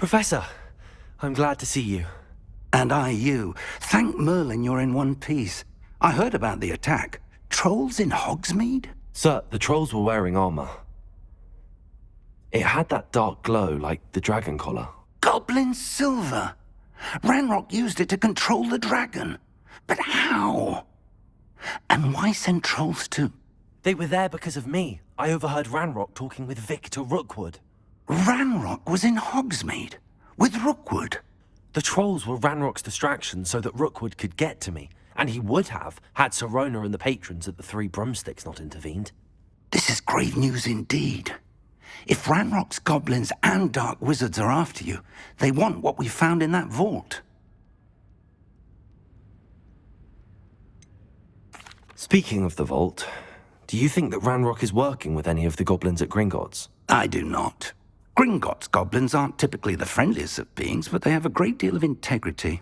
Professor, I'm glad to see you. And I you. Thank Merlin you're in one piece. I heard about the attack. Trolls in Hogsmeade? Sir, the trolls were wearing armor. It had that dark glow like the dragon collar. Goblin silver! Ranrock used it to control the dragon. But how? And why send trolls too? They were there because of me. I overheard Ranrock talking with Victor Rookwood. Ranrock was in Hogsmeade? With Rookwood? The trolls were Ranrock's distraction so that Rookwood could get to me. And he would have, had Sirona and the patrons at the Three Broomsticks not intervened. This is grave news indeed. If Ranrock's goblins and dark wizards are after you, they want what we found in that vault. Speaking of the vault, do you think that Ranrock is working with any of the goblins at Gringotts? I do not. Gringotts goblins aren't typically the friendliest of beings, but they have a great deal of integrity.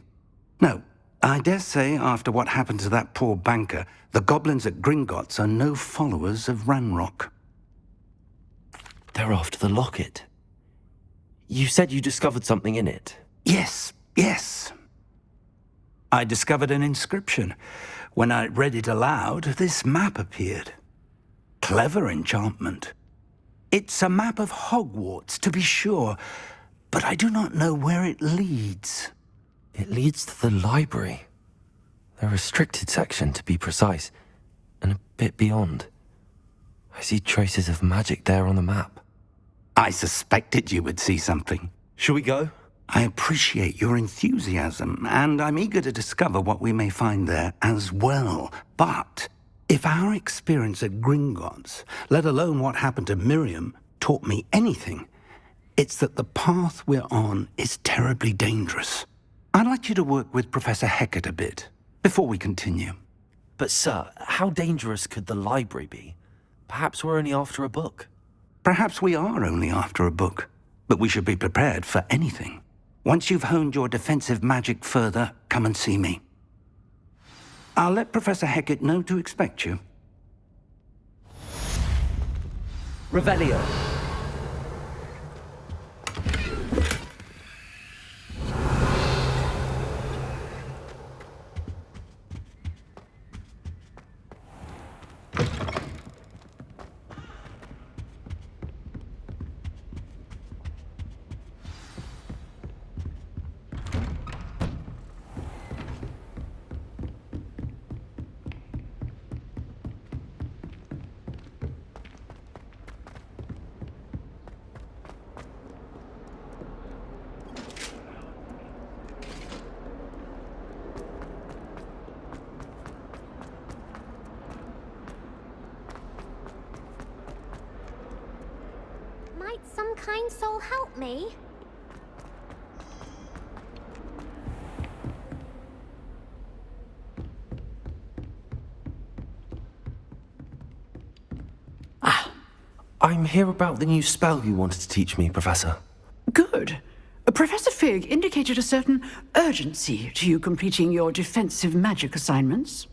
No, I dare say after what happened to that poor banker, the goblins at Gringotts are no followers of Ranrock. They're after the locket. You said you discovered something in it. Yes. I discovered an inscription. When I read it aloud, this map appeared. Clever enchantment. It's a map of Hogwarts, to be sure, but I do not know where it leads. It leads to the library. The restricted section, to be precise, and a bit beyond. I see traces of magic there on the map. I suspected you would see something. Shall we go? I appreciate your enthusiasm, and I'm eager to discover what we may find there as well. But if our experience at Gringotts, let alone what happened to Miriam, taught me anything, it's that the path we're on is terribly dangerous. I'd like you to work with Professor Hecat a bit, before we continue. But sir, how dangerous could the library be? Perhaps we're only after a book. Perhaps we are only after a book, but we should be prepared for anything. Once you've honed your defensive magic further, come and see me. I'll let Professor Hecat know to expect you. Revelio. Might some kind soul help me? I'm here about the new spell you wanted to teach me, Professor. Good. Professor Fig indicated a certain urgency to you completing your defensive magic assignments.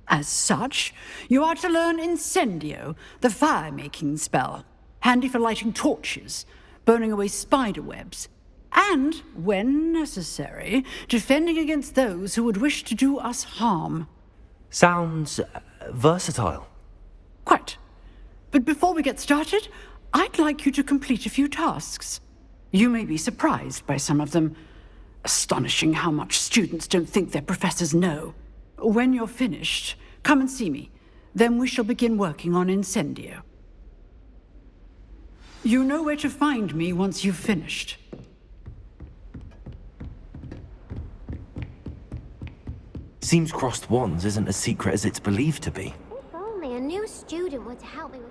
As such, you are to learn Incendio, the fire-making spell, handy for lighting torches, burning away spider webs, and, when necessary, defending against those who would wish to do us harm. Sounds versatile. Quite. But before we get started, I'd like you to complete a few tasks. You may be surprised by some of them. Astonishing how much students don't think their professors know. When you're finished, come and see me. Then we shall begin working on Incendio. You know where to find me once you've finished. Seems crossed wands isn't as secret as it's believed to be. If only a new student were to help me with...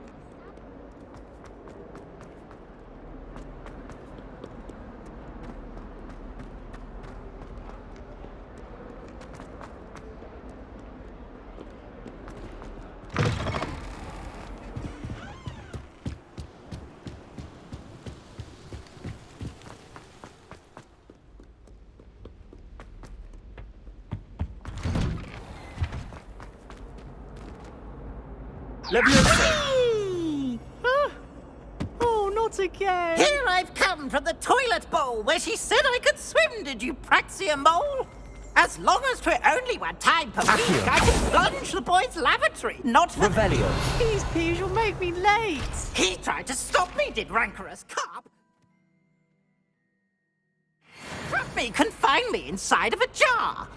Oh, not Not again! Here I've come from the toilet bowl where she said I could swim, did you praxia mole? As long as 'twere only one time per week, I could plunge the boy's lavatory, not for... Revelio. These peas will make me late! He tried to stop me, did rancorous carp. Trap me, confine me inside of a jar.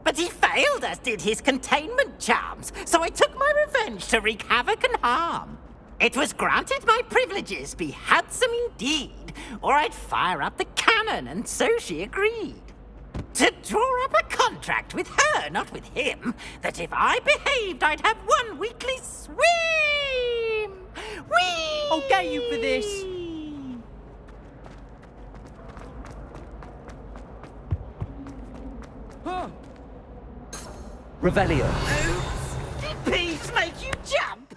But he failed, as did his containment charms, so I took my revenge to wreak havoc and harm. It was granted my privileges be handsome indeed, or I'd fire up the cannon, and so she agreed. To draw up a contract with her, not with him, that if I behaved, I'd have one weekly swim! Whee! I'll get you for this! Revelio. Oops! Did peas make you jump?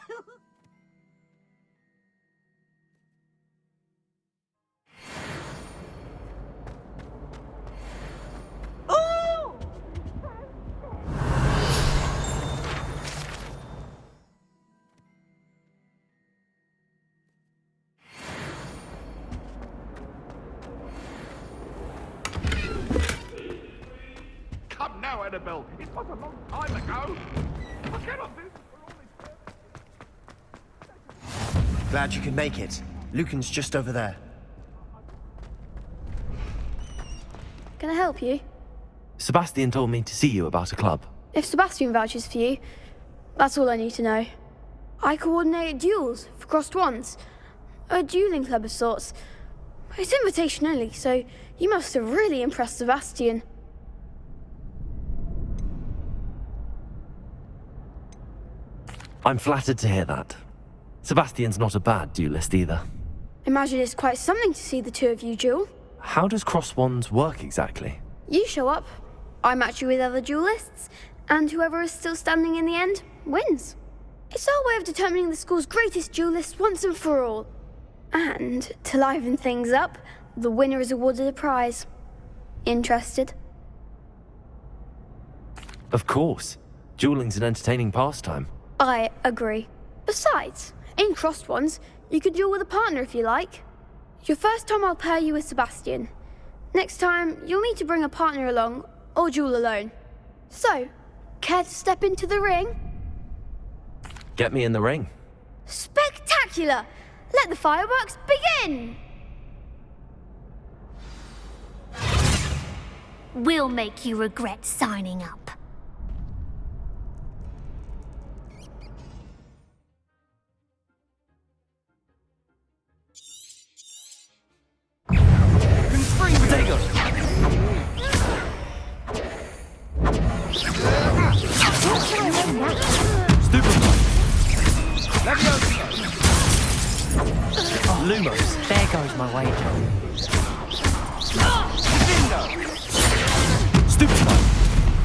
Ooh! Come now, Annabelle. It was a long time ago. I cannot do this for all this. Glad you could make it. Lucan's just over there. Can I help you? Sebastian told me to see you about a club. If Sebastian vouches for you, that's all I need to know. I coordinate duels for crossed wands. A dueling club of sorts. It's invitation only, so you must have really impressed Sebastian. I'm flattered to hear that. Sebastian's not a bad duelist either. Imagine it's quite something to see the two of you duel. How does cross wands work exactly? You show up, I match you with other duelists, and whoever is still standing in the end wins. It's our way of determining the school's greatest duelist once and for all. And to liven things up, the winner is awarded a prize. Interested? Of course. Dueling's an entertaining pastime. I agree. Besides, in crossed ones, you could duel with a partner if you like. Your first time I'll pair you with Sebastian. Next time, you'll need to bring a partner along, or duel alone. So, care to step into the ring? Get me in the ring. Spectacular! Let the fireworks begin! We'll make you regret signing up. Potato! Lumos. There goes my wager.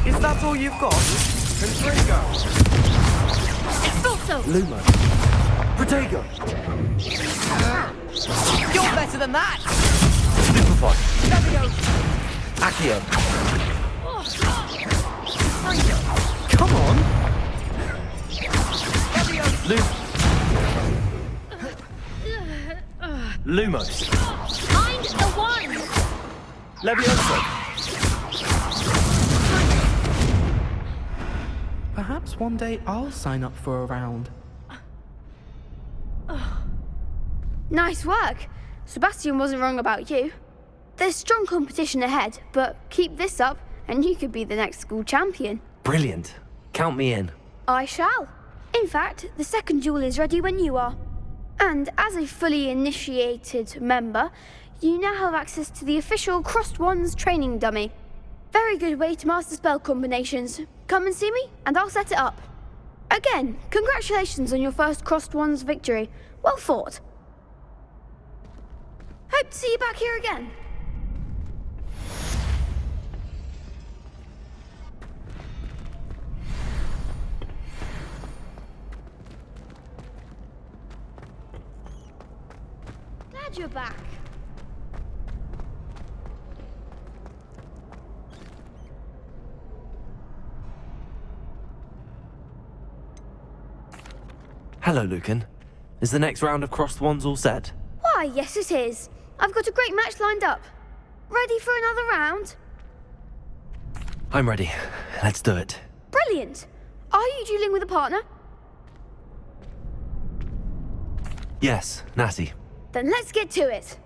Is that all you've got? Expulso! Lumo. Protego. You're better than that! Stupefy. Accio. Come on! Lumos. Find the one! Levioso. Perhaps one day I'll sign up for a round. Nice work. Sebastian wasn't wrong about you. There's strong competition ahead, but keep this up and you could be the next school champion. Brilliant. Count me in. I shall. In fact, the second duel is ready when you are. And as a fully initiated member, you now have access to the official Crossed Wands training dummy. Very good way to master spell combinations. Come and see me, and I'll set it up. Again, congratulations on your first Crossed Wands victory. Well fought. Hope to see you back here again. Glad you're back. Hello, Lucan. Is the next round of crossed wands all set? Why, yes it is. I've got a great match lined up. Ready for another round? I'm ready. Let's do it. Brilliant. Are you dueling with a partner? Yes, Natty. Then let's get to it.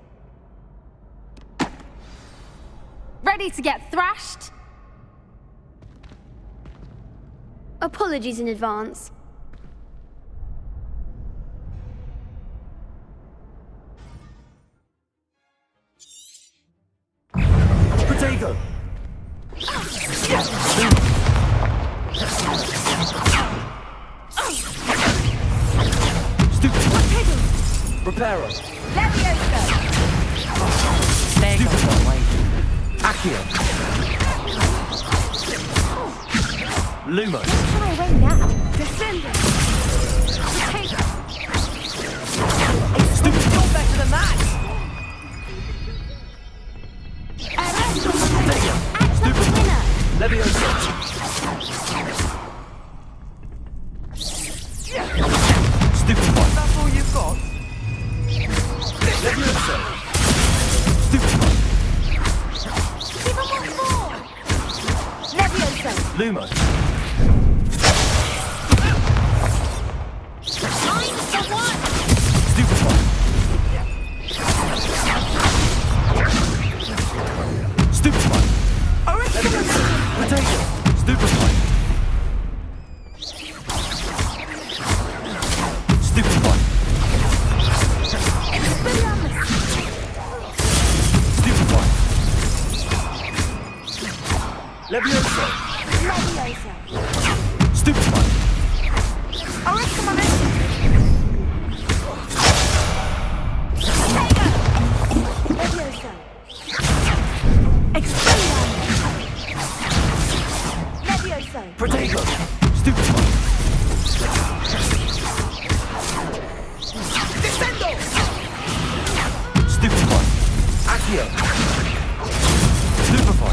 Ready to get thrashed? Apologies in advance. Protego! Stupid! Reparo! There goes my wager. Accio! Lumos! Far away now. Descendant. Stupid, you're better than that! Stupid! Leviosa! Stupid one! That's all you've got? Leviosa! Stupid one! Give him what for? Leviosa. Lumos! I'm the one. Stupid one! Stupid one! Leviosa! Protego! Stupid one! Stupid one! Stupid one! Leviosa! Leviosa. Stupid one! Leviosa. Leviosa. Protego! Stupid one! Descendo! Stupid one! Accio! Stupefy!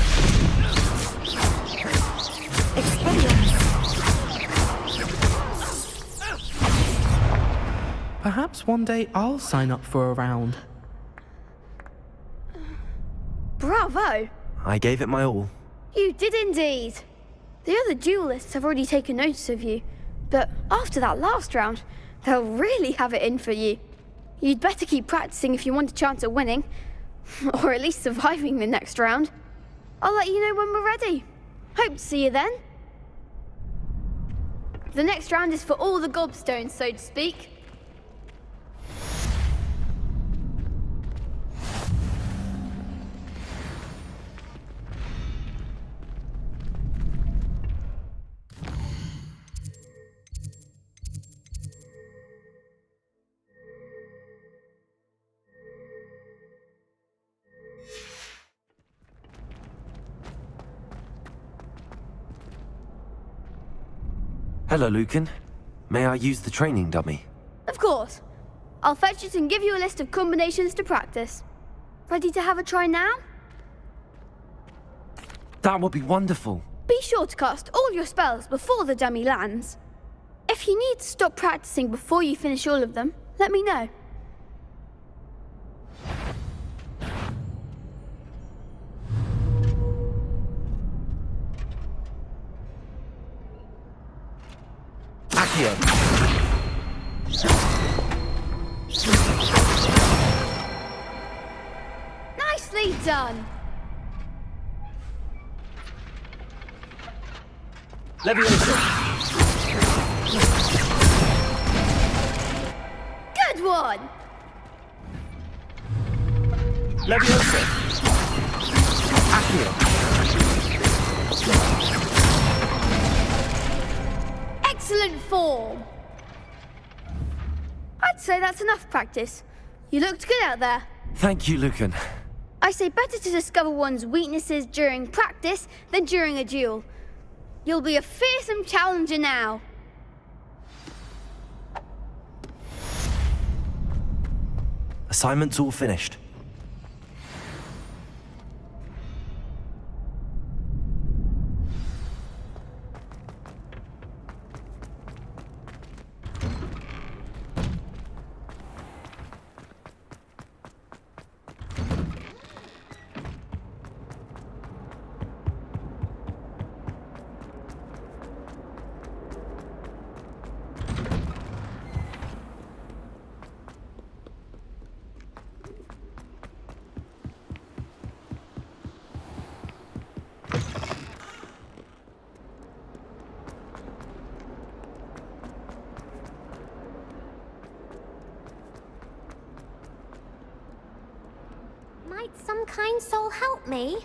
Perhaps one day I'll sign up for a round. Bravo! I gave it my all. You did indeed. The other duelists have already taken notice of you, but after that last round, they'll really have it in for you. You'd better keep practicing if you want a chance at winning, or at least surviving the next round. I'll let you know when we're ready. Hope to see you then. The next round is for all the gobstones, so to speak. Hello, Lucan. May I use the training dummy? Of course. I'll fetch it and give you a list of combinations to practice. Ready to have a try now? That would be wonderful. Be sure to cast all your spells before the dummy lands. If you need to stop practicing before you finish all of them, let me know. Accio! Nicely done. Leviosa! Good one. Leviosa! Accio! Excellent form. I'd say that's enough practice. You looked good out there. Thank you, Lucan. I say better to discover one's weaknesses during practice than during a duel. You'll be a fearsome challenger now. Assignment's all finished. Might some kind soul help me?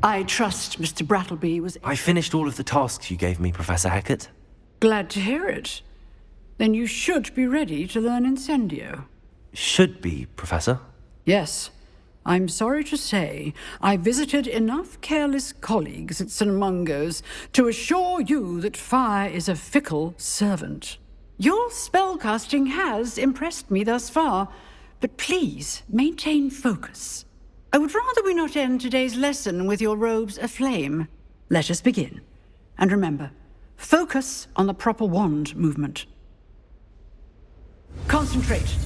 I trust Mr. Brattleby was I finished all of the tasks you gave me, Professor Hackett. glad to hear it. Then you should be ready to learn Incendio. Should be, Professor. Yes. I'm sorry to say, I visited enough careless colleagues at St. Mungo's to assure you that fire is a fickle servant. Your spellcasting has impressed me thus far, but please maintain focus. I would rather we not end today's lesson with your robes aflame. Let us begin. And remember, focus on the proper wand movement. Concentrate,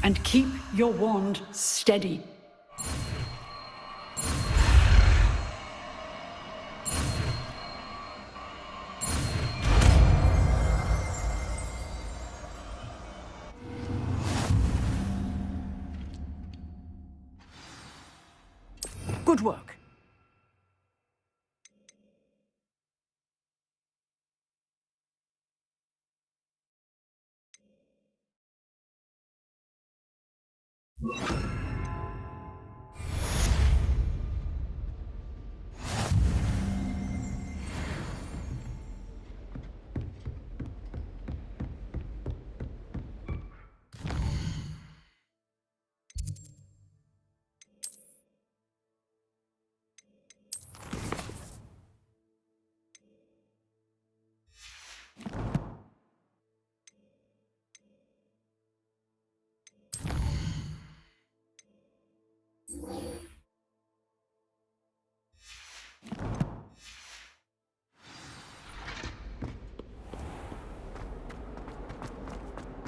and keep your wand steady. Good work.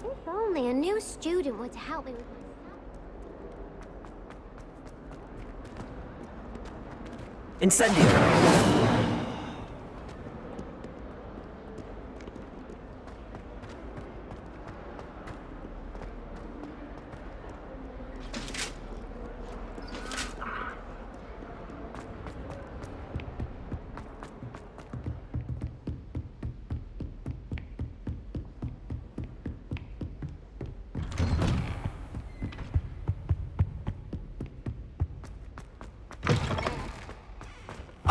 If only a new student were to help me with my... Incendio!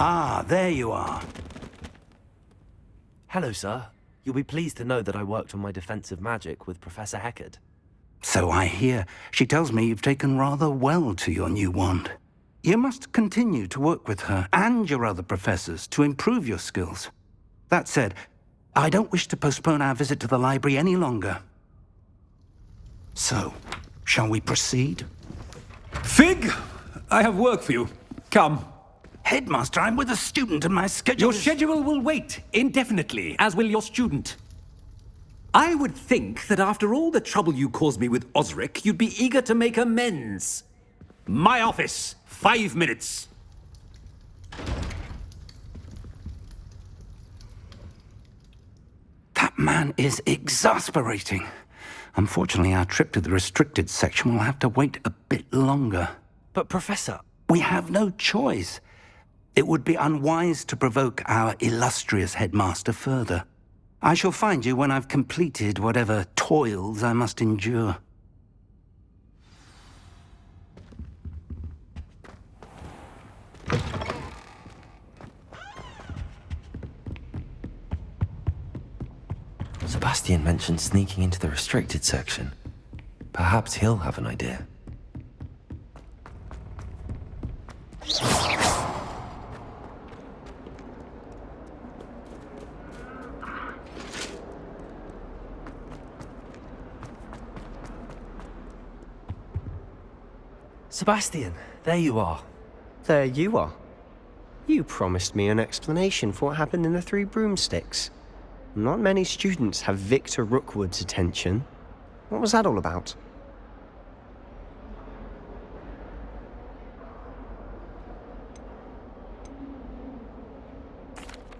Ah, there you are. Hello, sir. You'll be pleased to know that I worked on my defensive magic with Professor Hackett. So I hear. She tells me you've taken rather well to your new wand. You must continue to work with her and your other professors to improve your skills. That said, I don't wish to postpone our visit to the library any longer. So, shall we proceed? Fig, I have work for you. Come. Headmaster, I'm with a student and my schedule Your schedule will wait indefinitely, as will your student. I would think that after all the trouble you caused me with Osric, you'd be eager to make amends. My office, 5 minutes. That man is exasperating. Unfortunately, our trip to the restricted section will have to wait a bit longer. But, Professor... We have no choice. It would be unwise to provoke our illustrious headmaster further. I shall find you when I've completed whatever toils I must endure. Sebastian mentioned sneaking into the restricted section. Perhaps he'll have an idea. Sebastian, there you are. There you are. You promised me an explanation for what happened in the Three Broomsticks. Not many students have Victor Rookwood's attention. What was that all about?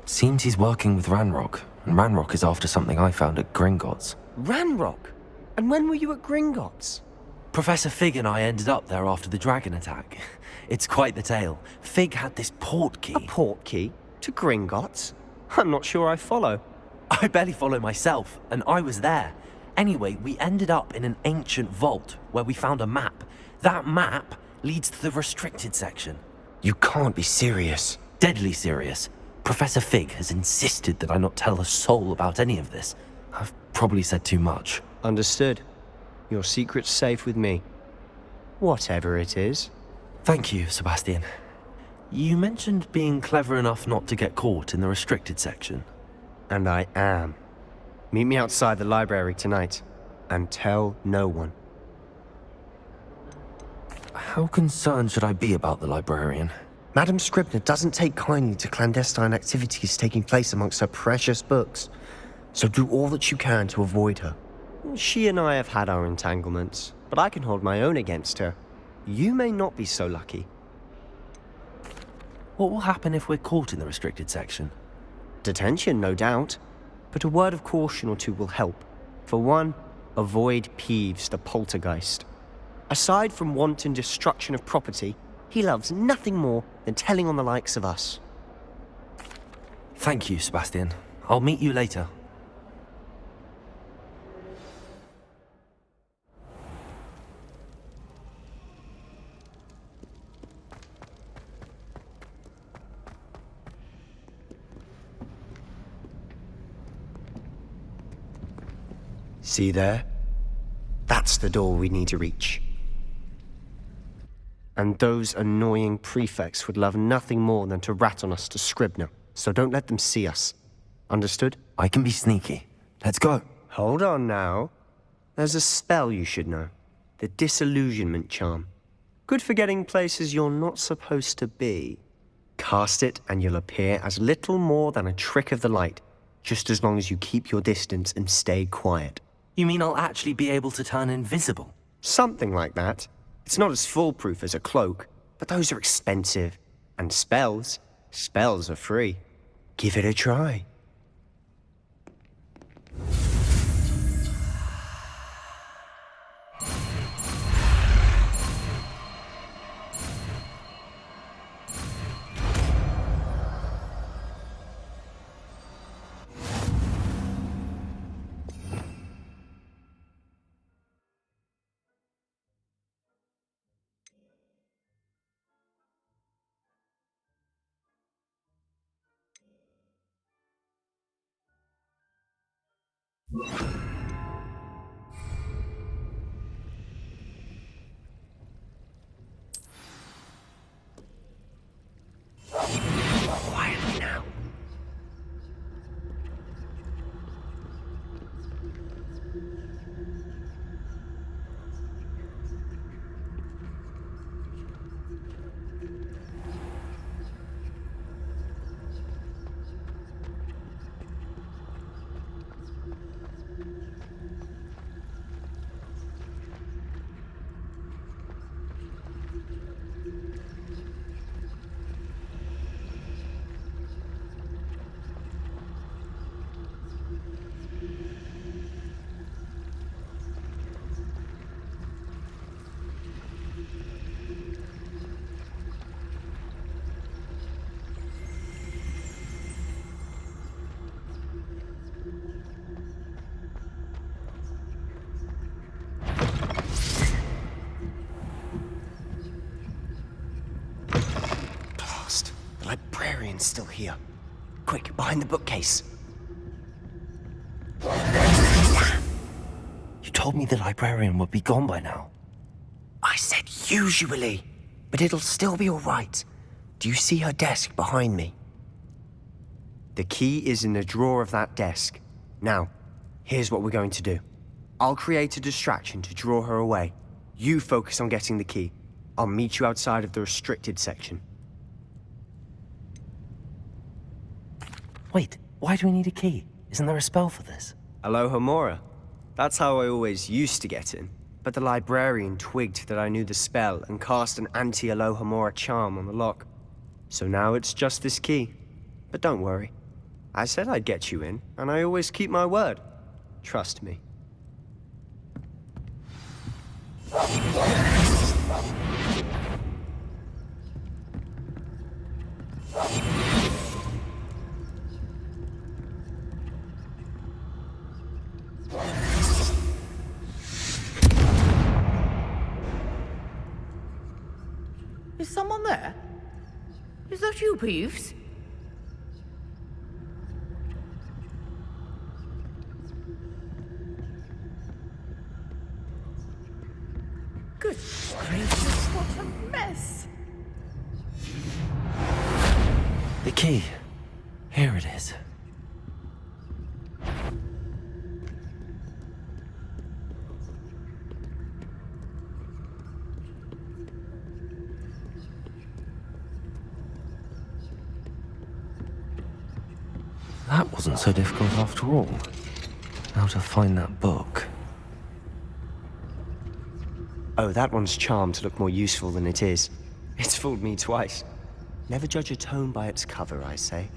Seems he's working with Ranrock, and Ranrock is after something I found at Gringotts. Ranrock? And when were you at Gringotts? Professor Fig and I ended up there after the dragon attack. It's quite the tale. Fig had this portkey. A portkey? To Gringotts? I'm not sure I follow. I barely follow myself, and I was there. Anyway, we ended up in an ancient vault where we found a map. That map leads to the restricted section. You can't be serious. Deadly serious. Professor Fig has insisted that I not tell a soul about any of this. I've probably said too much. Understood. Your secret's safe with me. Whatever it is. Thank you, Sebastian. You mentioned being clever enough not to get caught in the restricted section. And I am. Meet me outside the library tonight, and tell no one. How concerned should I be about the librarian? Madame Scribner doesn't take kindly to clandestine activities taking place amongst her precious books, so do all that you can to avoid her. She and I have had our entanglements, but I can hold my own against her. You may not be so lucky. What will happen if we're caught in the restricted section? Detention, no doubt, but a word of caution or two will help. For one, avoid Peeves, the poltergeist. Aside from wanton destruction of property, he loves nothing more than telling on the likes of us. Thank you, Sebastian. I'll meet you later. See there? That's the door we need to reach. And those annoying prefects would love nothing more than to rat on us to Scribner, so don't let them see us. Understood? I can be sneaky. Let's go. Hold on now. There's a spell you should know. The disillusionment charm. Good for getting places you're not supposed to be. Cast it and you'll appear as little more than a trick of the light, just as long as you keep your distance and stay quiet. You mean I'll actually be able to turn invisible? Something like that. It's not as foolproof as a cloak, but those are expensive. And spells are free. Give it a try. Quietly now. Librarian's still here. Quick, behind the bookcase. You told me the librarian would be gone by now. I said usually, but it'll still be all right. Do you see her desk behind me? The key is in the drawer of that desk. Now, here's what we're going to do. I'll create a distraction to draw her away. You focus on getting the key. I'll meet you outside of the restricted section. Wait, why do we need a key? Isn't there a spell for this? Alohomora. That's how I always used to get in. But the librarian twigged that I knew the spell and cast an anti-Alohomora charm on the lock. So now it's just this key. But don't worry. I said I'd get you in, and I always keep my word. Trust me. Is someone there? Is that you, Peeves? Good gracious, what a mess! The key. Here it is. That wasn't so difficult after all. Now to find that book. Oh, that one's charmed to look more useful than it is. It's fooled me twice. Never judge a tome by its cover, I say.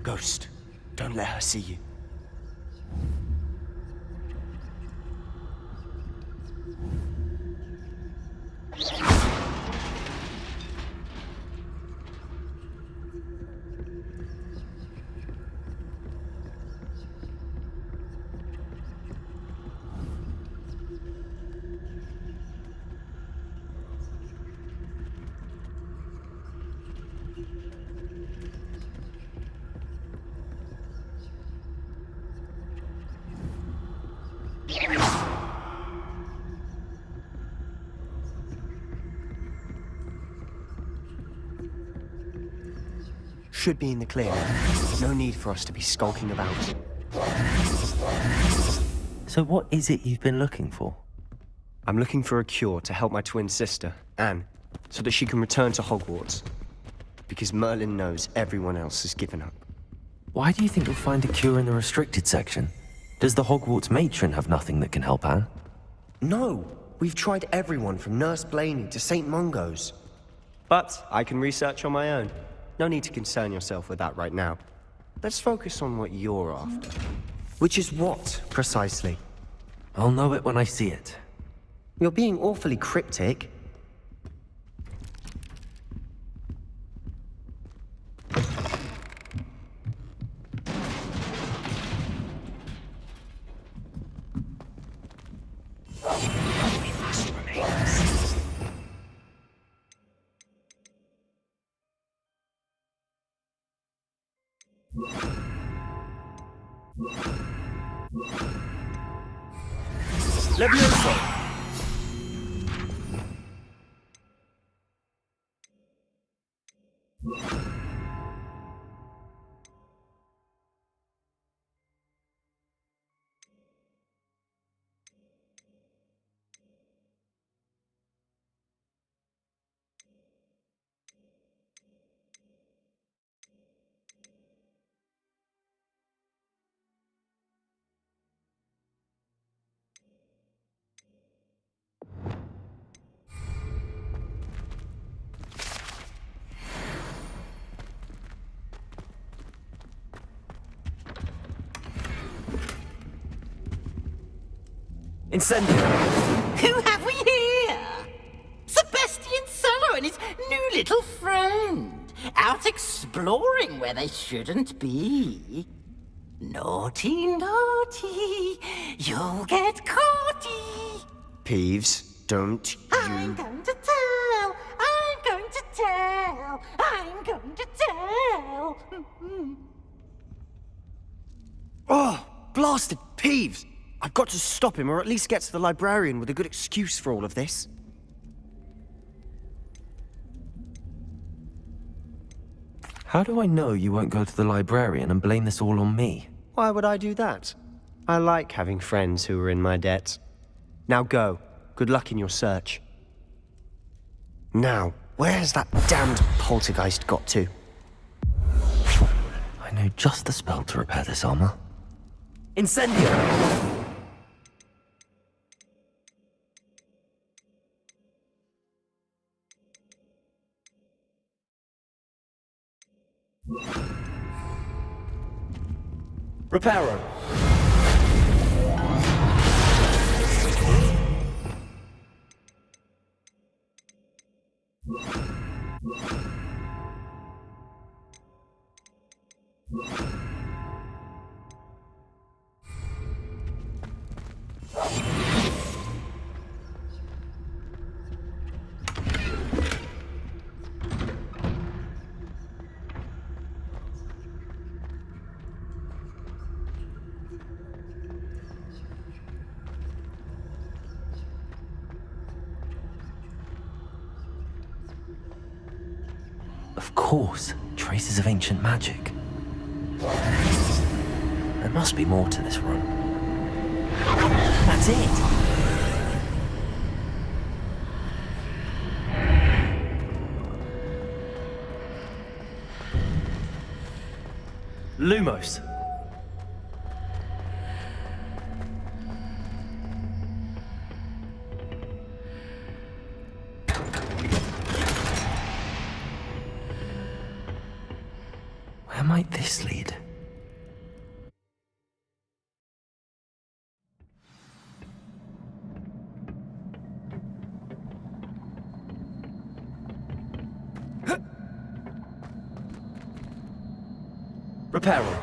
Ghost, don't let her see you. Should be in the clear. No need for us to be skulking about. So what is it you've been looking for? I'm looking for a cure to help my twin sister, Anne, so that she can return to Hogwarts. Because Merlin knows everyone else has given up. Why do you think you'll find a cure in the restricted section? Does the Hogwarts matron have nothing that can help Anne? No! We've tried everyone from Nurse Blaney to St. Mungo's. But I can research on my own. No need to concern yourself with that right now. Let's focus on what you're after. Which is what, precisely? I'll know it when I see it. You're being awfully cryptic. Levioso! Incendio! Who have we here? Sebastian Solo and his new little friend, out exploring where they shouldn't be. Naughty, naughty, you'll get caughty. Peeves, don't you... I'm going to tell, I'm going to tell, I'm going to tell. Oh, blasted Peeves! I've got to stop him, or at least get to the librarian with a good excuse for all of this. How do I know you won't go to the librarian and blame this all on me? Why would I do that? I like having friends who are in my debt. Now go. Good luck in your search. Now, where's that damned poltergeist got to? I know just the spell to repair this armor. Incendio! Reparo. Of course, traces of ancient magic. There must be more to this room. That's it! Lumos. Where might this lead? Reparo.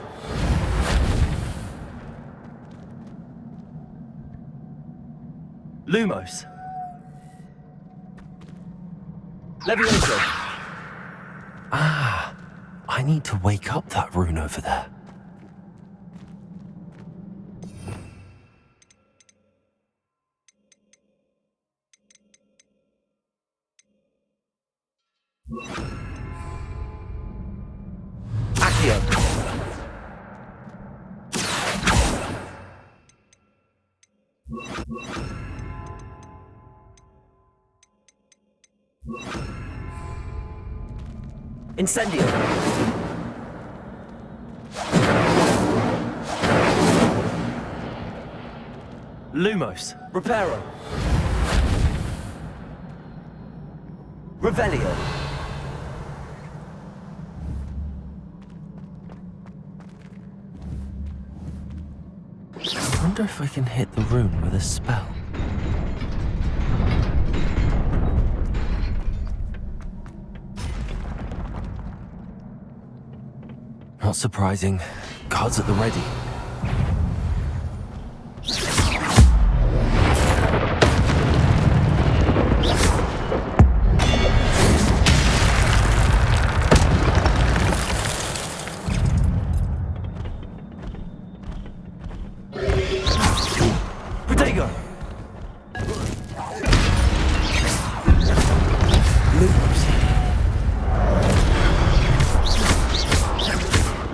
Lumos. Levioso. Ah, I need to wake up that rune over there. Accio. Incendio. Lumos. Reparo. Revelio. I wonder if I can hit the rune with a spell. Not surprising. Cards at the ready. Protego!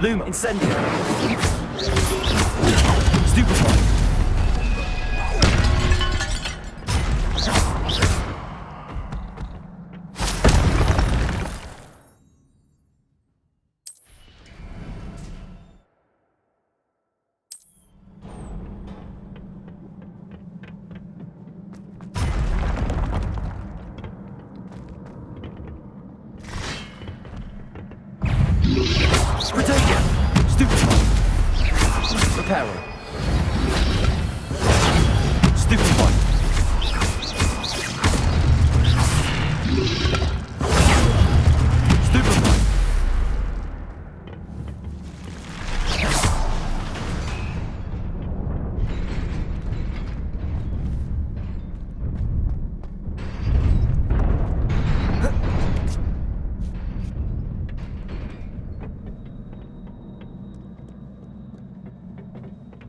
Luma, Incendio. Stupefy. Protego. Stupefy. Reparo. Stupefy. Stupefy.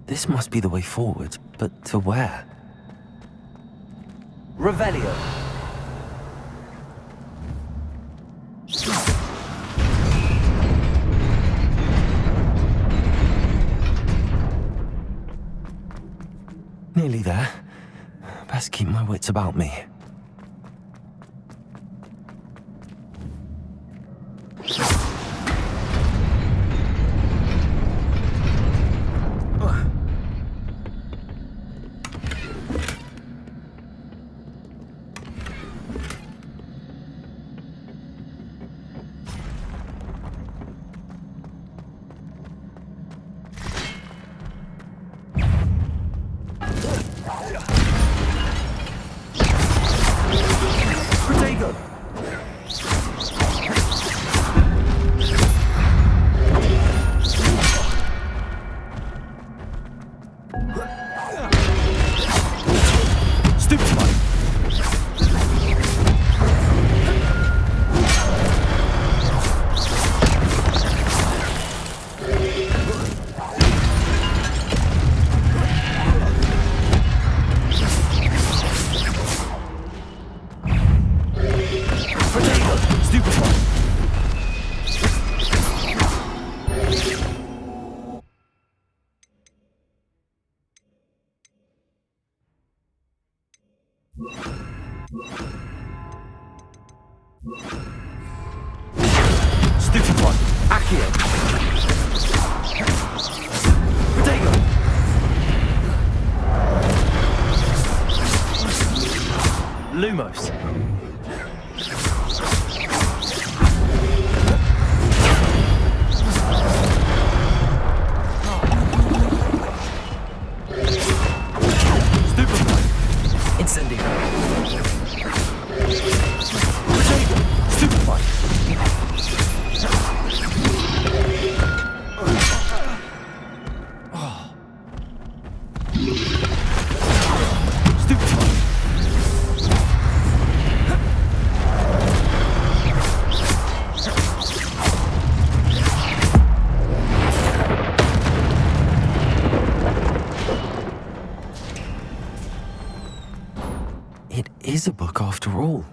This must be the way forward, but to where? Revelio. Nearly there. Best keep my wits about me. Stupefy. Accio. Protego. Lumos. Stupefy. Incendio. Protego. Stupefy. It is a book after all.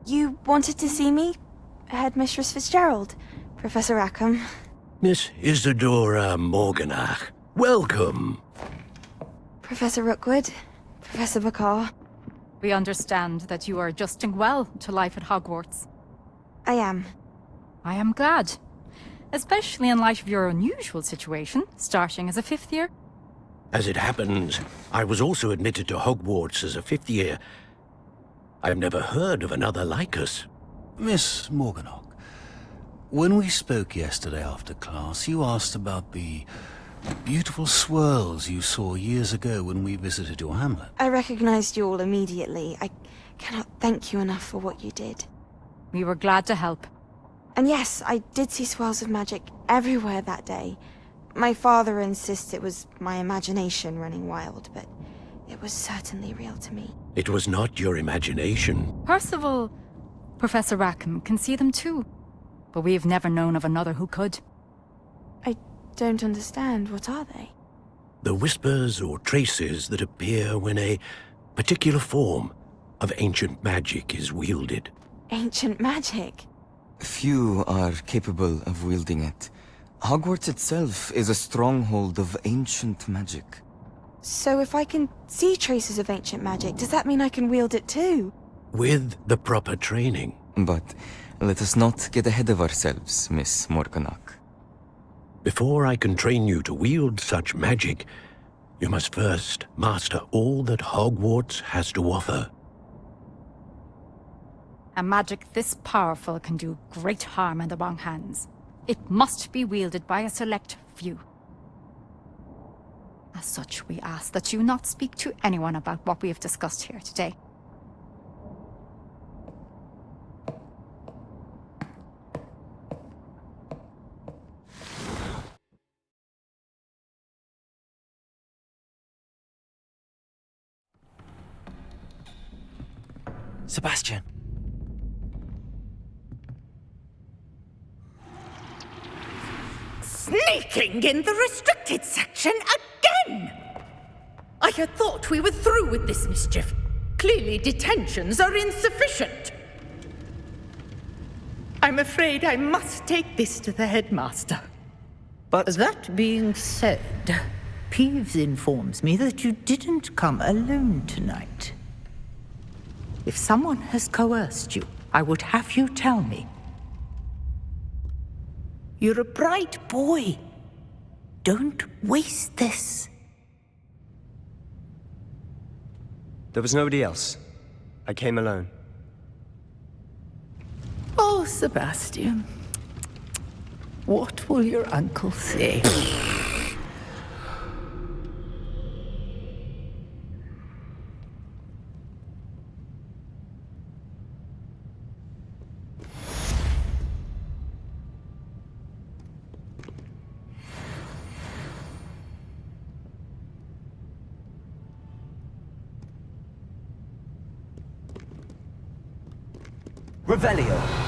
You wanted to see me? Headmistress Fitzgerald? Professor Rackham? Miss Isadora Morganach, welcome. Professor Rookwood? Professor Bakar? We understand that you are adjusting well to life at Hogwarts. I am. I am glad. Especially in light of your unusual situation, starting as a 5th year. As it happens, I was also admitted to Hogwarts as a 5th year. I've never heard of another like us. Miss Morganach, when we spoke yesterday after class, you asked about the beautiful swirls you saw years ago when we visited your hamlet. I recognized you all immediately. I cannot thank you enough for what you did. We were glad to help. And yes, I did see swirls of magic everywhere that day. My father insists it was my imagination running wild, but it was certainly real to me. It was not your imagination. Percival, Professor Rackham can see them too. But we have never known of another who could. I don't understand. What are they? The whispers or traces that appear when a particular form of ancient magic is wielded. Ancient magic? Few are capable of wielding it. Hogwarts itself is a stronghold of ancient magic. So if I can see traces of ancient magic, does that mean I can wield it too? With the proper training. But let us not get ahead of ourselves, Miss Morganach. Before I can train you to wield such magic, you must first master all that Hogwarts has to offer. A magic this powerful can do great harm in the wrong hands. It must be wielded by a select few. As such, we ask that you not speak to anyone about what we have discussed here today. Sebastian. Sneaking in the restricted section again! I had thought we were through with this mischief. Clearly detentions are insufficient. I'm afraid I must take this to the headmaster. But that being said, Peeves informs me that you didn't come alone tonight. If someone has coerced you, I would have you tell me. You're a bright boy. Don't waste this. There was nobody else. I came alone. Oh, Sebastian. What will your uncle say? Revelio.